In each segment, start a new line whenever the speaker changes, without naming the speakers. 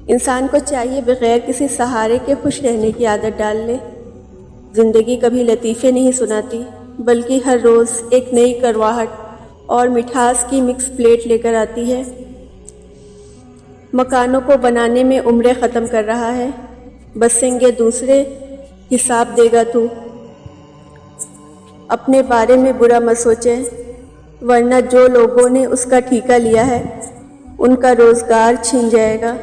انسان کو چاہیے بغیر کسی سہارے کے خوش رہنے کی عادت ڈال لے۔ زندگی کبھی لطیفے نہیں سناتی، بلکہ ہر روز ایک نئی کرواہٹ اور مٹھاس کی مکس پلیٹ لے کر آتی ہے۔ مکانوں کو بنانے میں عمریں ختم کر رہا ہے، بسیں گے دوسرے، حساب دے گا تو۔ اپنے بارے میں برا مت سوچیں، ورنہ جو لوگوں نے اس کا ٹھیکہ لیا ہے ان کا روزگار چھن جائے گا۔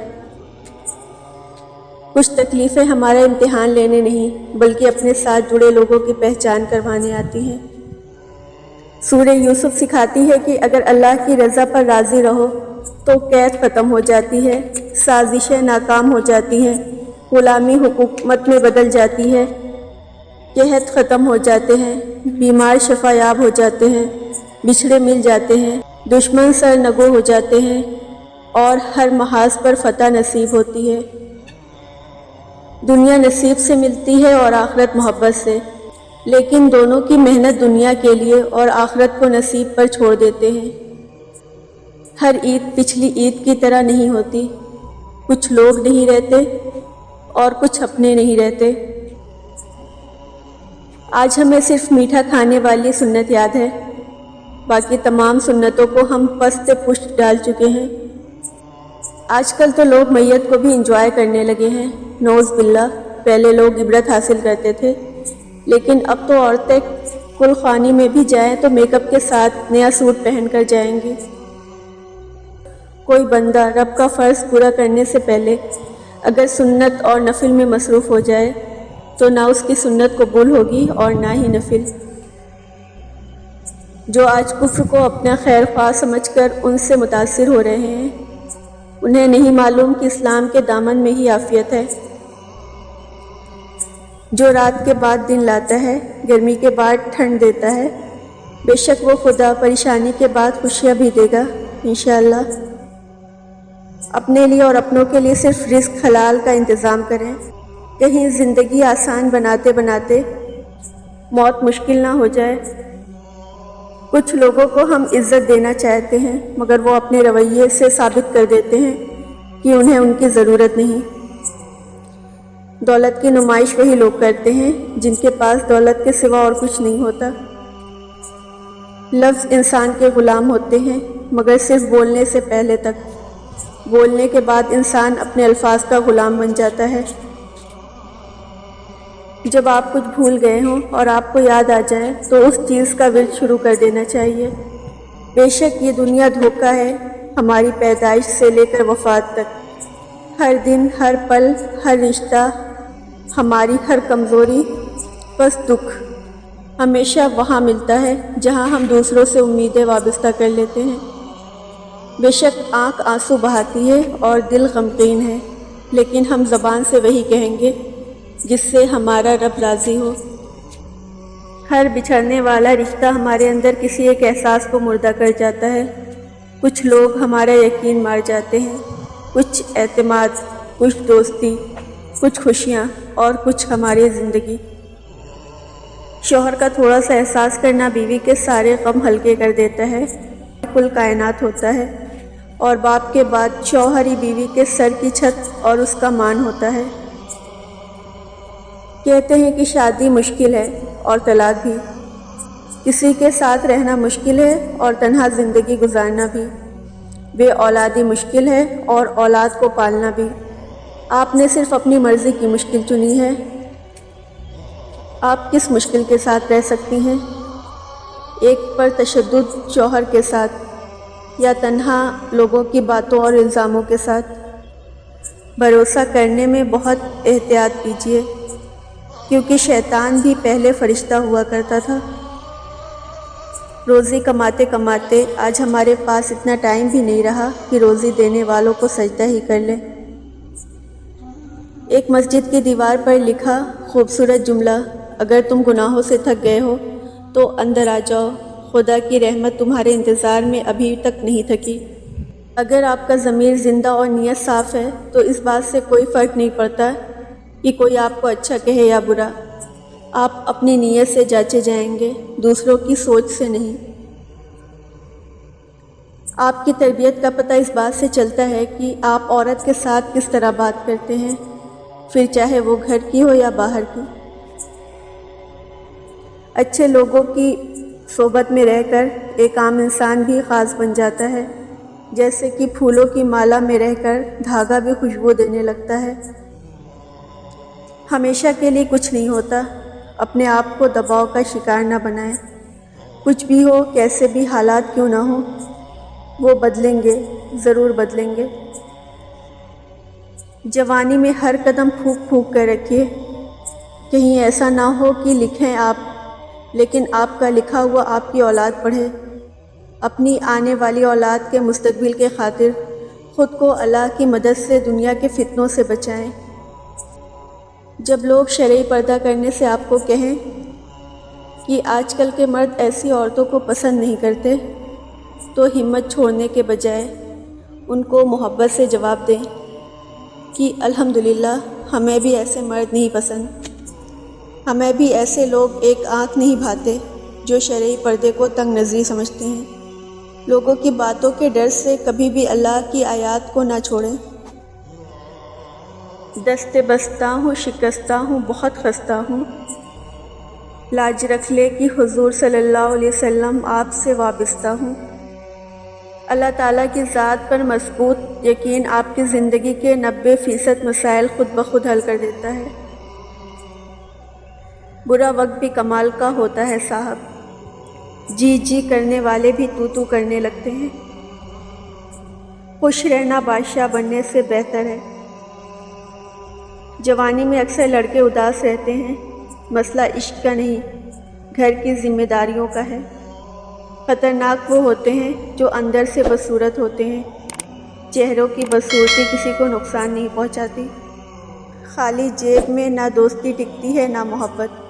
کچھ تکلیفیں ہمارا امتحان لینے نہیں بلکہ اپنے ساتھ جڑے لوگوں کی پہچان کروانے آتی ہیں۔ سورہ یوسف سکھاتی ہے کہ اگر اللہ کی رضا پر راضی رہو تو قید ختم ہو جاتی ہے، سازشیں ناکام ہو جاتی ہیں، غلامی حکومت میں بدل جاتی ہے، قحط ختم ہو جاتے ہیں، بیمار شفا یاب ہو جاتے ہیں، بچھڑے مل جاتے ہیں، دشمن سرنگو ہو جاتے ہیں اور ہر محاذ پر فتح نصیب ہوتی ہے۔ دنیا نصیب سے ملتی ہے اور آخرت محبت سے، لیکن دونوں کی محنت دنیا کے لیے اور آخرت کو نصیب پر چھوڑ دیتے ہیں۔ ہر عید پچھلی عید کی طرح نہیں ہوتی، کچھ لوگ نہیں رہتے اور کچھ اپنے نہیں رہتے۔ آج ہمیں صرف میٹھا کھانے والی سنت یاد ہے، باقی تمام سنتوں کو ہم پست پشت ڈال چکے ہیں۔ آج کل تو لوگ میت کو بھی انجوائے کرنے لگے ہیں، نعوذ باللہ۔ پہلے لوگ عبرت حاصل کرتے تھے، لیکن اب تو عورتیں کل خوانی میں بھی جائیں تو میک اپ کے ساتھ نیا سوٹ پہن کر جائیں گی۔ کوئی بندہ رب کا فرض پورا کرنے سے پہلے اگر سنت اور نفل میں مصروف ہو جائے تو نہ اس کی سنت قبول ہوگی اور نہ ہی نفل۔ جو آج کفر کو اپنا خیر خواہ سمجھ کر ان سے متاثر ہو رہے ہیں، انہیں نہیں معلوم کہ اسلام کے دامن میں ہی عافیت ہے۔ جو رات کے بعد دن لاتا ہے، گرمی کے بعد ٹھنڈ دیتا ہے، بے شک وہ خدا پریشانی کے بعد خوشیاں بھی دے گا انشاءاللہ۔ اپنے لیے اور اپنوں کے لیے صرف رزق حلال کا انتظام کریں، کہیں زندگی آسان بناتے بناتے موت مشکل نہ ہو جائے۔ کچھ لوگوں کو ہم عزت دینا چاہتے ہیں مگر وہ اپنے رویے سے ثابت کر دیتے ہیں کہ انہیں ان کی ضرورت نہیں۔ دولت کی نمائش وہی لوگ کرتے ہیں جن کے پاس دولت کے سوا اور کچھ نہیں ہوتا۔ لفظ انسان کے غلام ہوتے ہیں مگر صرف بولنے سے پہلے تک، بولنے کے بعد انسان اپنے الفاظ کا غلام بن جاتا ہے۔ جب آپ کچھ بھول گئے ہوں اور آپ کو یاد آ جائے تو اس چیز کا ورد شروع کر دینا چاہیے۔ بے شک یہ دنیا دھوکہ ہے، ہماری پیدائش سے لے کر وفات تک، ہر دن، ہر پل، ہر رشتہ، ہماری ہر کمزوری، بس دکھ ہمیشہ وہاں ملتا ہے جہاں ہم دوسروں سے امیدیں وابستہ کر لیتے ہیں۔ بے شک آنکھ آنسو بہاتی ہے اور دل غمگین ہے، لیکن ہم زبان سے وہی کہیں گے جس سے ہمارا رب راضی ہو۔ ہر بچھڑنے والا رشتہ ہمارے اندر کسی ایک احساس کو مردہ کر جاتا ہے۔ کچھ لوگ ہمارا یقین مار جاتے ہیں، کچھ اعتماد، کچھ دوستی، کچھ خوشیاں اور کچھ ہماری زندگی۔ شوہر کا تھوڑا سا احساس کرنا بیوی کے سارے غم ہلکے کر دیتا ہے، کل کائنات ہوتا ہے، اور باپ کے بعد شوہر ہی بیوی کے سر کی چھت اور اس کا مان ہوتا ہے۔ کہتے ہیں کہ شادی مشکل ہے اور طلاق بھی، کسی کے ساتھ رہنا مشکل ہے اور تنہا زندگی گزارنا بھی، بے اولادی مشکل ہے اور اولاد کو پالنا بھی۔ آپ نے صرف اپنی مرضی کی مشکل چنی ہے۔ آپ کس مشکل کے ساتھ رہ سکتی ہیں؟ ایک پر تشدد شوہر کے ساتھ یا تنہا لوگوں کی باتوں اور الزاموں کے ساتھ؟ بھروسہ کرنے میں بہت احتیاط کیجیے، کیونکہ شیطان بھی پہلے فرشتہ ہوا کرتا تھا۔ روزی کماتے کماتے آج ہمارے پاس اتنا ٹائم بھی نہیں رہا کہ روزی دینے والوں کو سجدہ ہی کر لیں۔ ایک مسجد کی دیوار پر لکھا خوبصورت جملہ، اگر تم گناہوں سے تھک گئے ہو تو اندر آ جاؤ، خدا کی رحمت تمہارے انتظار میں ابھی تک نہیں تھکی۔ اگر آپ کا ضمیر زندہ اور نیت صاف ہے تو اس بات سے کوئی فرق نہیں پڑتا کہ کوئی آپ کو اچھا کہے یا برا، آپ اپنی نیت سے جانچے جائیں گے، دوسروں کی سوچ سے نہیں۔ آپ کی تربیت کا پتہ اس بات سے چلتا ہے کہ آپ عورت کے ساتھ کس طرح بات کرتے ہیں، پھر چاہے وہ گھر کی ہو یا باہر کی۔ اچھے لوگوں کی صحبت میں رہ کر ایک عام انسان بھی خاص بن جاتا ہے، جیسے کہ پھولوں کی مالا میں رہ کر دھاگا بھی خوشبو دینے لگتا ہے۔ ہمیشہ کے لیے کچھ نہیں ہوتا، اپنے آپ کو دباؤ کا شکار نہ بنائیں۔ کچھ بھی ہو، کیسے بھی حالات کیوں نہ ہوں، وہ بدلیں گے، ضرور بدلیں گے۔ جوانی میں ہر قدم پھونک پھونک کر رکھیے، کہیں ایسا نہ ہو کہ لکھیں آپ، لیکن آپ کا لکھا ہوا آپ کی اولاد پڑھے۔ اپنی آنے والی اولاد کے مستقبل کے خاطر خود کو اللہ کی مدد سے دنیا کے فتنوں سے بچائیں۔ جب لوگ شرعی پردہ کرنے سے آپ کو کہیں کہ آج کل کے مرد ایسی عورتوں کو پسند نہیں کرتے، تو ہمت چھوڑنے کے بجائے ان کو محبت سے جواب دیں کہ الحمدللہ ہمیں بھی ایسے مرد نہیں پسند، ہمیں بھی ایسے لوگ ایک آنکھ نہیں بھاتے جو شرعی پردے کو تنگ نظری سمجھتے ہیں۔ لوگوں کی باتوں کے ڈر سے کبھی بھی اللہ کی آیات کو نہ چھوڑیں۔ دست بستہ ہوں، شکستہ ہوں، بہت خستہ ہوں، لاج رکھ لے کہ حضور صلی اللہ علیہ وسلم آپ سے وابستہ ہوں۔ اللہ تعالیٰ کی ذات پر مضبوط یقین آپ کی زندگی کے 90% مسائل خود بخود حل کر دیتا ہے۔ برا وقت بھی کمال کا ہوتا ہے صاحب، جی جی کرنے والے بھی تو تو کرنے لگتے ہیں۔ خوش رہنا بادشاہ بننے سے بہتر ہے۔ جوانی میں اکثر لڑکے اداس رہتے ہیں، مسئلہ عشق کا نہیں، گھر کی ذمہ داریوں کا ہے۔ خطرناک وہ ہوتے ہیں جو اندر سے بدصورت ہوتے ہیں، چہروں کی بدصورتی کسی کو نقصان نہیں پہنچاتی۔ خالی جیب میں نہ دوستی ٹکتی ہے نہ محبت۔